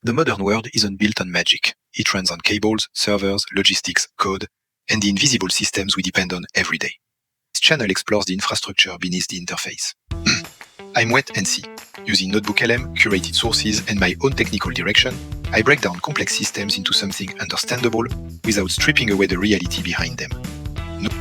The modern world isn't built on magic. It runs on cables, servers, logistics, code, and the invisible systems we depend on every day. This channel explores the infrastructure beneath the interface. I'm Wet and Sea. Using Notebook LM, curated sources, and my own technical direction, I break down complex systems into something understandable without stripping away the reality behind them. No.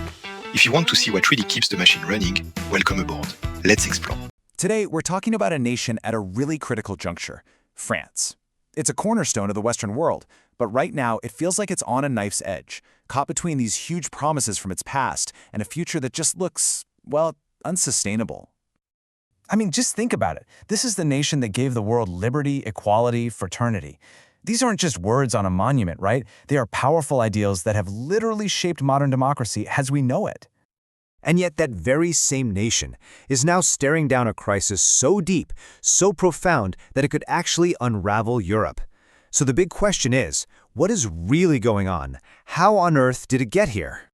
If you want to see what really keeps the machine running, welcome aboard. Let's explore. Today, we're talking about a nation at a really critical juncture, France. It's a cornerstone of the Western world, but right now it feels like it's on a knife's edge, caught between these huge promises from its past and a future that just looks, well, unsustainable. I mean, just think about it. This is the nation that gave the world liberty, equality, fraternity. These aren't just words on a monument, right? They are powerful ideals that have literally shaped modern democracy as we know it. And yet that very same nation is now staring down a crisis so deep, so profound, that it could actually unravel Europe. So the big question is, what is really going on? How on earth did it get here?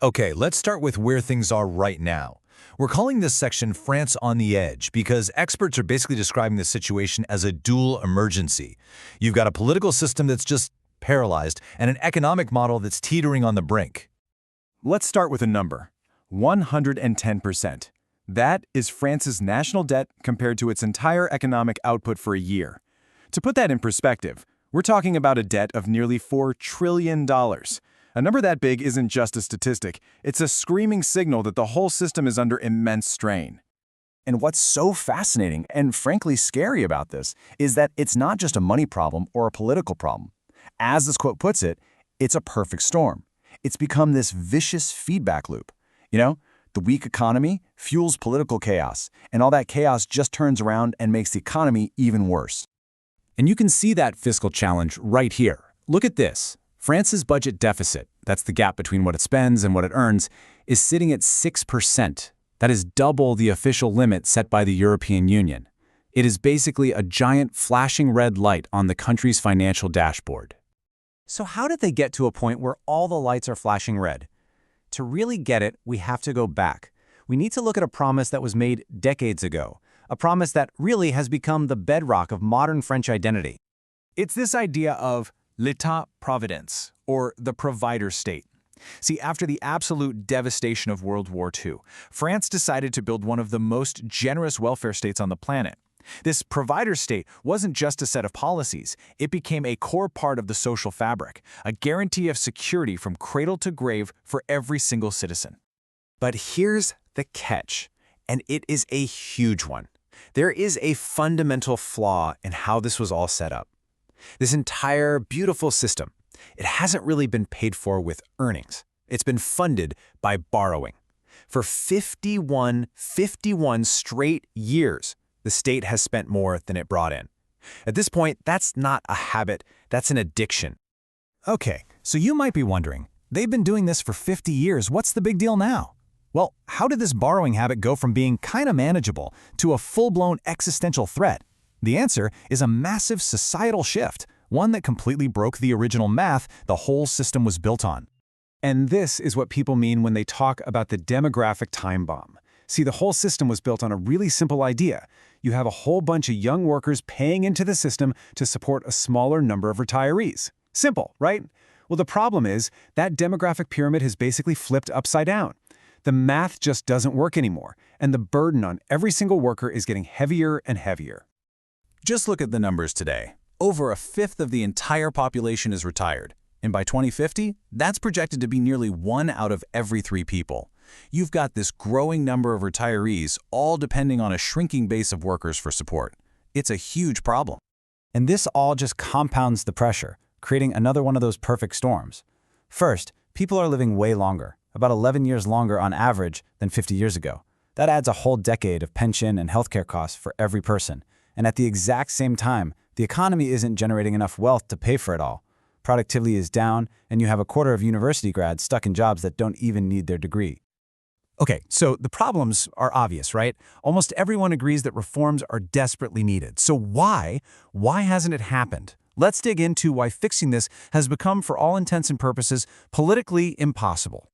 Okay, let's start with where things are right now. We're calling this section France on the Edge because experts are basically describing the situation as a dual emergency. You've got a political system that's just paralyzed and an economic model that's teetering on the brink. Let's start with a number. 110%. That is France's national debt compared to its entire economic output for a year. To put that in perspective, we're talking about a debt of nearly $4 trillion. A number that big isn't just a statistic, it's a screaming signal that the whole system is under immense strain. And what's so fascinating and frankly scary about this is that it's not just a money problem or a political problem. As this quote puts it, it's a perfect storm. It's become this vicious feedback loop. You know, the weak economy fuels political chaos, and all that chaos just turns around and makes the economy even worse. And you can see that fiscal challenge right here. Look at this. France's budget deficit, that's the gap between what it spends and what it earns, is sitting at 6%. That is double the official limit set by the European Union. It is basically a giant flashing red light on the country's financial dashboard. So how did they get to a point where all the lights are flashing red? To really get it, we have to go back. We need to look at a promise that was made decades ago, a promise that really has become the bedrock of modern French identity. It's this idea of l'État-providence, or the provider state. See, after the absolute devastation of World War II, France decided to build one of the most generous welfare states on the planet. This provider state wasn't just a set of policies, it became a core part of the social fabric, a guarantee of security from cradle to grave for every single citizen. But here's the catch, and it is a huge one. There is a fundamental flaw in how this was all set up. This entire beautiful system, it hasn't really been paid for with earnings. It's been funded by borrowing. For 51 straight years, the state has spent more than it brought in. At this point, that's not a habit, that's an addiction. Okay, so you might be wondering, they've been doing this for 50 years, what's the big deal now? Well, how did this borrowing habit go from being kind of manageable to a full-blown existential threat? The answer is a massive societal shift, one that completely broke the original math the whole system was built on. And this is what people mean when they talk about the demographic time bomb. See, the whole system was built on a really simple idea. You have a whole bunch of young workers paying into the system to support a smaller number of retirees. Simple, right? Well, the problem is that demographic pyramid has basically flipped upside down. The math just doesn't work anymore, and the burden on every single worker is getting heavier and heavier. Just look at the numbers today. Over a fifth of the entire population is retired, and by 2050, that's projected to be nearly 1 out of every 3 people. You've got this growing number of retirees, all depending on a shrinking base of workers for support. It's a huge problem. And this all just compounds the pressure, creating another one of those perfect storms. First, people are living way longer, about 11 years longer on average than 50 years ago. That adds a whole decade of pension and healthcare costs for every person. And at the exact same time, the economy isn't generating enough wealth to pay for it all. Productivity is down, and you have a quarter of university grads stuck in jobs that don't even need their degree. Okay, so the problems are obvious, right? Almost everyone agrees that reforms are desperately needed. So why hasn't it happened? Let's dig into why fixing this has become, for all intents and purposes, politically impossible.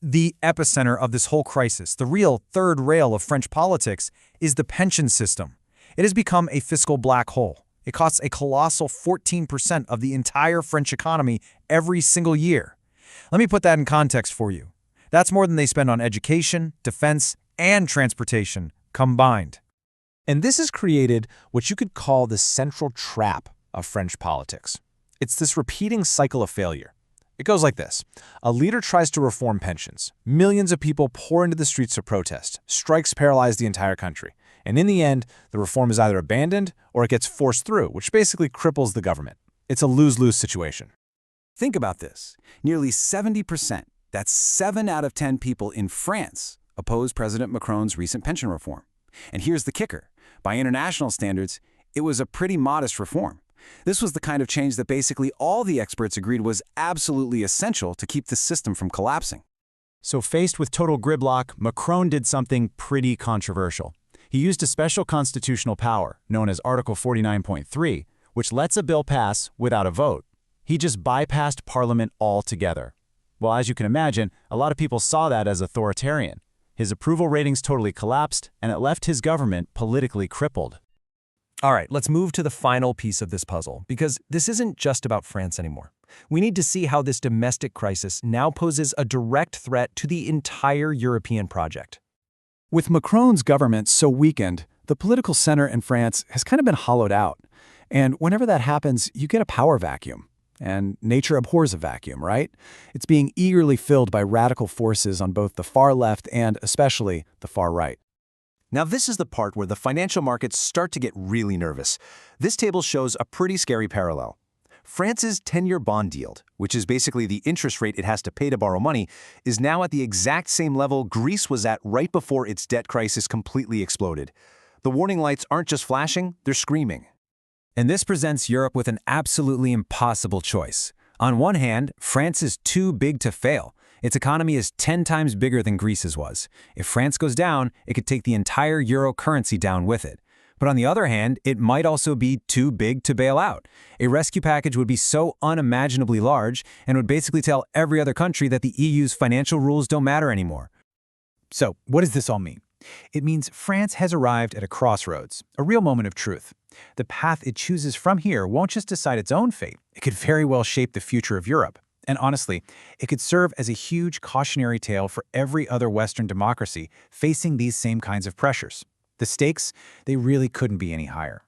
The epicenter of this whole crisis, the real third rail of French politics, is the pension system. It has become a fiscal black hole. It costs a colossal 14% of the entire French economy every single year. Let me put that in context for you. That's more than they spend on education, defense, and transportation combined. And this has created what you could call the central trap of French politics. It's this repeating cycle of failure. It goes like this. A leader tries to reform pensions. Millions of people pour into the streets to protest. Strikes paralyze the entire country. And in the end, the reform is either abandoned or it gets forced through, which basically cripples the government. It's a lose-lose situation. Think about this. Nearly 70%, that's 7 out of 10 people in France, oppose President Macron's recent pension reform. And here's the kicker. By international standards, it was a pretty modest reform. This was the kind of change that basically all the experts agreed was absolutely essential to keep the system from collapsing. So faced with total gridlock, Macron did something pretty controversial. He used a special constitutional power, known as Article 49.3, which lets a bill pass without a vote. He just bypassed Parliament altogether. Well, as you can imagine, a lot of people saw that as authoritarian. His approval ratings totally collapsed, and it left his government politically crippled. All right, let's move to the final piece of this puzzle, because this isn't just about France anymore. We need to see how this domestic crisis now poses a direct threat to the entire European project. With Macron's government so weakened, the political center in France has kind of been hollowed out. And whenever that happens, you get a power vacuum. And nature abhors a vacuum, right? It's being eagerly filled by radical forces on both the far left and, especially, the far right. Now this is the part where the financial markets start to get really nervous. This table shows a pretty scary parallel. France's 10-year bond yield, which is basically the interest rate it has to pay to borrow money, is now at the exact same level Greece was at right before its debt crisis completely exploded. The warning lights aren't just flashing, they're screaming. And this presents Europe with an absolutely impossible choice. On one hand, France is too big to fail. Its economy is 10 times bigger than Greece's was. If France goes down, it could take the entire euro currency down with it. But on the other hand, it might also be too big to bail out. A rescue package would be so unimaginably large and would basically tell every other country that the EU's financial rules don't matter anymore. So, what does this all mean? It means France has arrived at a crossroads, a real moment of truth. The path it chooses from here won't just decide its own fate. It could very well shape the future of Europe. And honestly, it could serve as a huge cautionary tale for every other Western democracy facing these same kinds of pressures. The stakes, they really couldn't be any higher.